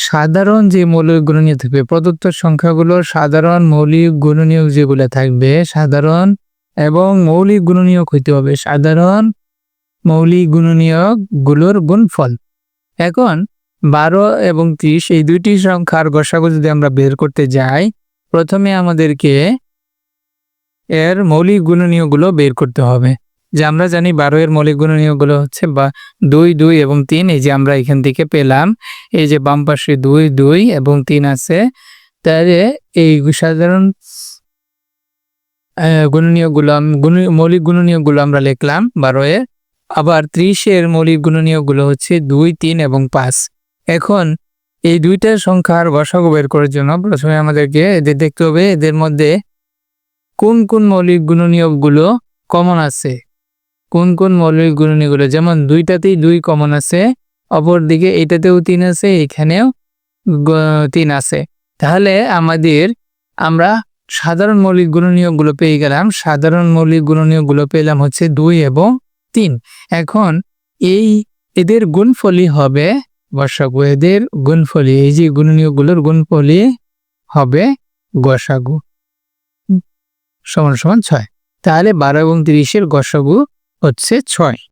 সাধারণ যে মৌলিক গুণনীয়ক থাকবে প্রদত্ত সংখ্যাগুলোর সাধারণ মৌলিক গুণনীয়ক যেগুলো থাকবে সাধারণ এবং মৌলিক গুণনীয়ক হইতে হবে সাধারণ মৌলিক গুণনীয়ক গুলোর গুণফল। এখন 12 এবং 30 এই দুইটি সংখ্যার গসাগু যদি আমরা বের করতে যাই, প্রথমে আমাদেরকে এর মৌলিক গুণনীয়কগুলো বের করতে হবে। যে আমরা জানি 12 এর মৌলিক গুণনীয়কগুলো হচ্ছে 2 2 এবং 3। এই যে আমরা এখান থেকে পেলাম, এই যে বাম পাশে 2 2 এবং 3 আছে। তাহলে এই সাধারণ গুণনীয়কগুলো মৌলিক গুণনীয়কগুলো আমরা লিখলাম 12 এর। আবার 30 এর মৌলিক গুণনীয়কগুলো হচ্ছে 2 3 এবং 5। এখন এই দুইটা সংখ্যার গসাগু বের করার জন্য প্রথমে আমাদেরকে এদের দেখতে হবে এদের মধ্যে কোন কোন মৌলিক গুণনীয়কগুলো কমন আছে, কোন কোন মৌলিক গুণনীয়কগুলো, যেমন দুইটাতেই 2 কমন আছে, অপরদিকে এটাতেও 3 আছে, এখানেও 3 আছে। তাহলে আমরা সাধারণ মৌলিক গুণনীয়কগুলো পেয়ে গেলাম। সাধারণ মৌলিক গুণনীয়কগুলো পেলাম হচ্ছে 2 এবং 3। এখন এদের গুণফলই হবে গসাগু। এদের গুণফলই, এই যে গুণনীয়কগুলোর গুণফলই হবে গসাগু সমান সমান 6। তাহলে 12 এবং 30 এর গসাগু হচ্ছে 6।